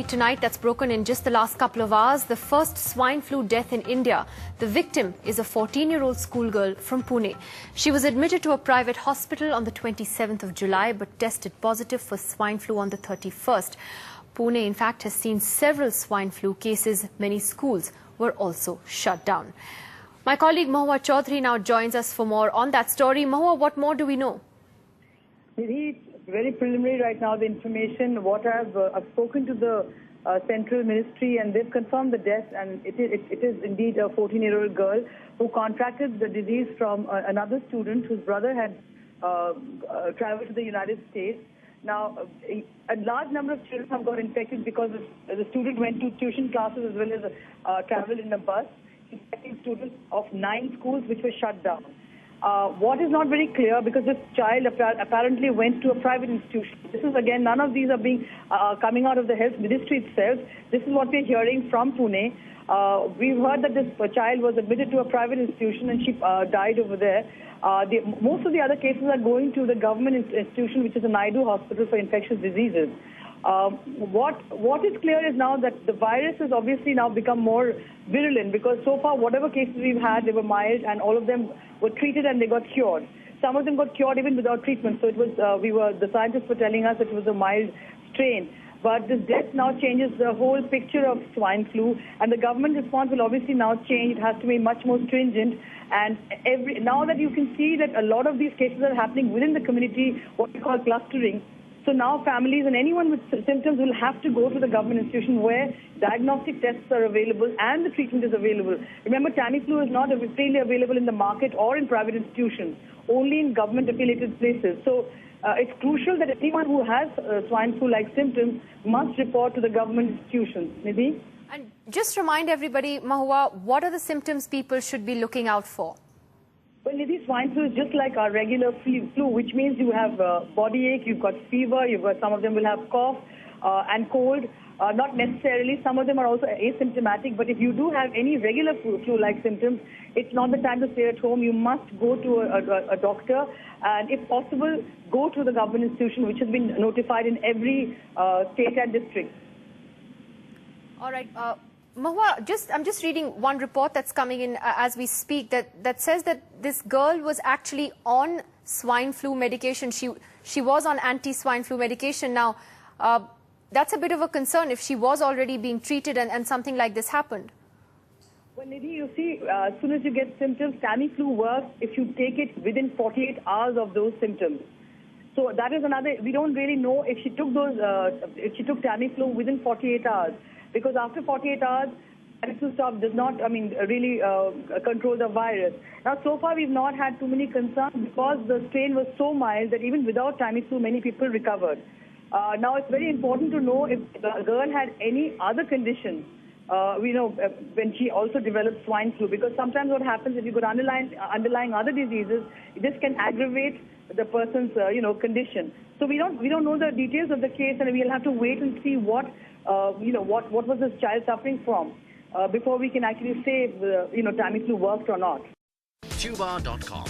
Tonight, that's broken in just the last couple of hours. The first swine flu death in India. The victim is a 14-year-old schoolgirl from Pune. She was admitted to a private hospital on the 27th of July but tested positive for swine flu on the 31st. Pune, in fact, has seen several swine flu cases. Many schools were also shut down. My colleague Mahua Chaudhary now joins us for more on that story. Mahua, what more do we know? It's very preliminary right now, the information. What I've spoken to the Central Ministry, and they've confirmed the death, and it is indeed a 14-year-old girl who contracted the disease from another student whose brother had traveled to the United States. Now, a large number of children have got infected because the student went to tuition classes as well as traveled in a bus, infecting students of 9 schools which were shut down. What is not very clear, because this child apparently went to a private institution. This is again, none of these are being coming out of the health ministry itself. This is what we're hearing from Pune. We've heard that this child was admitted to a private institution and she died over there. Most of the other cases are going to the government institution, which is the Naidu Hospital for Infectious Diseases. What is clear is now that the virus has obviously now become more virulent, because so far whatever cases we've had, they were mild and all of them were treated and they got cured. Some of them got cured even without treatment. So it was the scientists were telling us it was a mild strain. But this death now changes the whole picture of swine flu, and the government response will obviously now change. It has to be much more stringent. And now that you can see that a lot of these cases are happening within the community, what we call clustering. So now families and anyone with symptoms will have to go to the government institution where diagnostic tests are available and the treatment is available. Remember, Tamiflu is not freely available in the market or in private institutions, only in government-affiliated places. So it's crucial that anyone who has swine flu-like symptoms must report to the government institutions. Nidhi? And just remind everybody, Mahua, what are the symptoms people should be looking out for? Well, Nidhi, swine flu is just like our regular flu, which means you have body ache, you've got fever, some of them will have cough and cold. Not necessarily. Some of them are also asymptomatic. But if you do have any regular flu-like symptoms, it's not the time to stay at home. You must go to a doctor, and if possible, go to the government institution, which has been notified in every state and district. All right. Mahua, I'm just reading one report that's coming in as we speak that says that this girl was actually on swine flu medication. She was on anti-swine flu medication. Now, that's a bit of a concern if she was already being treated and something like this happened. Well, Nidhi, you see, as soon as you get symptoms, Tamiflu works if you take it within 48 hours of those symptoms. So that is another. We don't really know if she took Tamiflu within 48 hours. Because after 48 hours, Tamiflu stop does not, really control the virus. Now, so far, we've not had too many concerns because the strain was so mild that even without Tamiflu, many people recovered. Now, it's very important to know if the girl had any other condition, when she also developed swine flu. Because sometimes what happens if you got underlying other diseases, this can aggravate the person's, condition. So we don't know the details of the case, and we'll have to wait and see what was this child suffering from before we can actually say, Tamiflu worked or not. Tuba.com